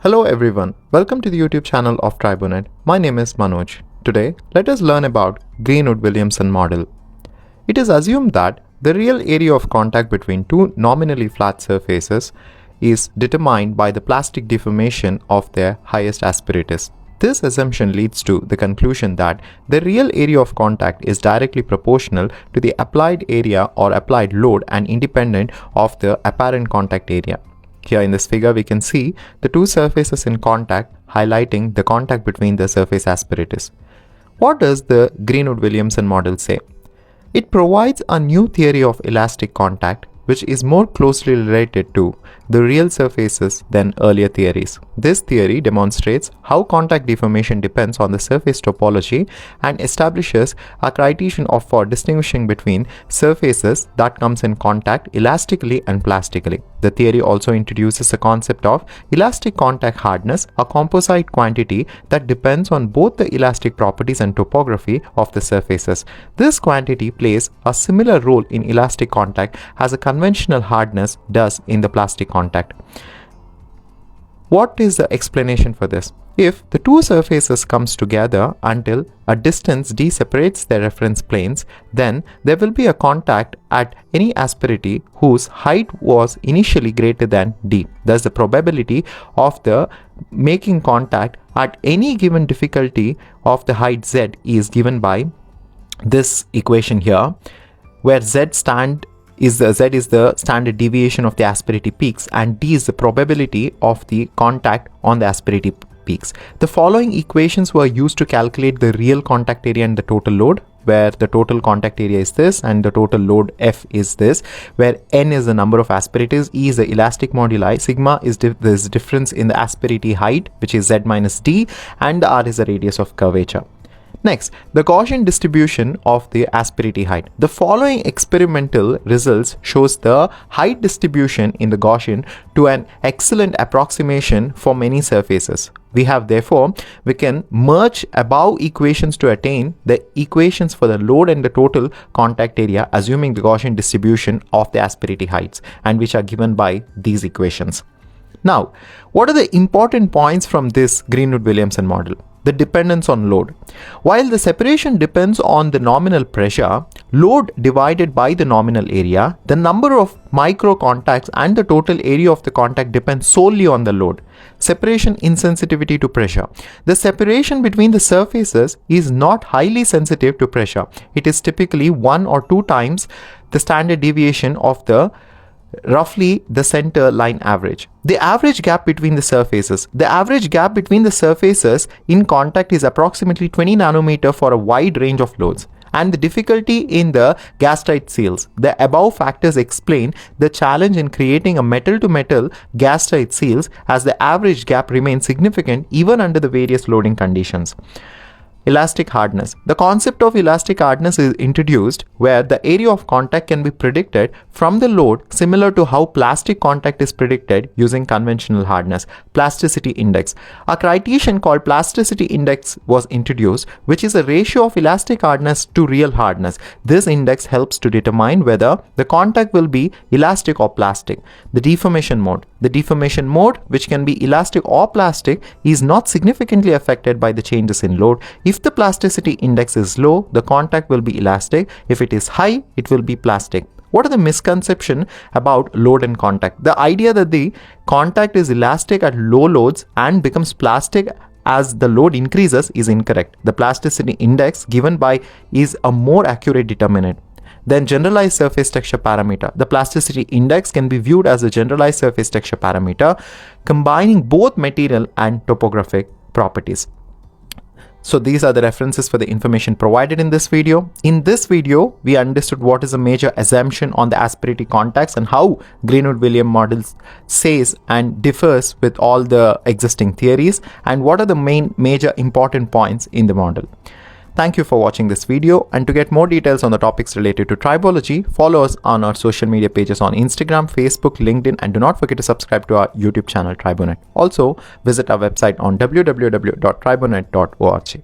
Hello everyone, welcome to the YouTube channel of TriboNet. My name is Manoj. Today, let us learn about Greenwood Williamson model. It is assumed that the real area of contact between two nominally flat surfaces is determined by the plastic deformation of their highest asperities. This assumption leads to the conclusion that the real area of contact is directly proportional to the applied area or applied load and independent of the apparent contact area. Here in this figure, we can see the two surfaces in contact, highlighting the contact between the surface asperities. What does the Greenwood Williamson model say? It provides a new theory of elastic contact, which is more closely related to the real surfaces than earlier theories. This theory demonstrates how contact deformation depends on the surface topology and establishes a criterion for distinguishing between surfaces that comes in contact elastically and plastically. The theory also introduces the concept of elastic contact hardness, a composite quantity that depends on both the elastic properties and topography of the surfaces. This quantity plays a similar role in elastic contact as a conventional hardness does in the plastic contact. What is the explanation for this? If the two surfaces comes together until a distance d separates their reference planes, then there will be a contact at any asperity whose height was initially greater than d. Thus, the probability of the making contact at any given difficulty of the height z is given by this equation here, where z is the standard deviation of the asperity peaks and d is the probability of the contact on the asperity peaks. The following equations were used to calculate the real contact area and the total load, where the total contact area is this and the total load F is this, where N is the number of asperities, E is the elastic moduli, sigma is this difference in the asperity height, which is Z minus D, and the R is the radius of curvature. Next, the Gaussian distribution of the asperity height. The following experimental results shows the height distribution in the Gaussian to an excellent approximation for many surfaces. We can merge above equations to attain the equations for the load and the total contact area, assuming the Gaussian distribution of the asperity heights, and which are given by these equations. Now, what are the important points from this Greenwood Williamson model? The dependence on load. While the separation depends on the nominal pressure, load divided by the nominal area, the number of micro contacts and the total area of the contact depends solely on the load. Separation insensitivity to pressure. The separation between the surfaces is not highly sensitive to pressure. It is typically 1 or 2 times the standard deviation of the roughly the center line average. The average gap between the surfaces. The average gap between the surfaces in contact is approximately 20 nanometer for a wide range of loads. And the difficulty in the gas-tight seals. The above factors explain the challenge in creating a metal-to-metal gas-tight seals, as the average gap remains significant even under the various loading conditions. Elastic hardness. The concept of elastic hardness is introduced, where the area of contact can be predicted from the load, similar to how plastic contact is predicted using conventional hardness. Plasticity index. A criterion called plasticity index was introduced, which is a ratio of elastic hardness to real hardness. This index helps to determine whether the contact will be elastic or plastic. The deformation mode. The deformation mode, which can be elastic or plastic, is not significantly affected by the changes in load. If the plasticity index is low, the contact will be elastic. If it is high, it will be plastic. What are the misconceptions about load and contact? The idea that the contact is elastic at low loads and becomes plastic as the load increases is incorrect. The plasticity index given by is a more accurate determinant. Then generalized surface texture parameter. The plasticity index can be viewed as a generalized surface texture parameter, combining both material and topographic properties. So these are the references for the information provided in this video. In this video, we understood what is a major assumption on the asperity contacts and how Greenwood Williamson model says and differs with all the existing theories, and what are the major important points in the model. Thank you for watching this video, and to get more details on the topics related to tribology, follow us on our social media pages on Instagram, Facebook, LinkedIn, and do not forget to subscribe to our YouTube channel TriboNet. Also, visit our website on www.tribonet.org.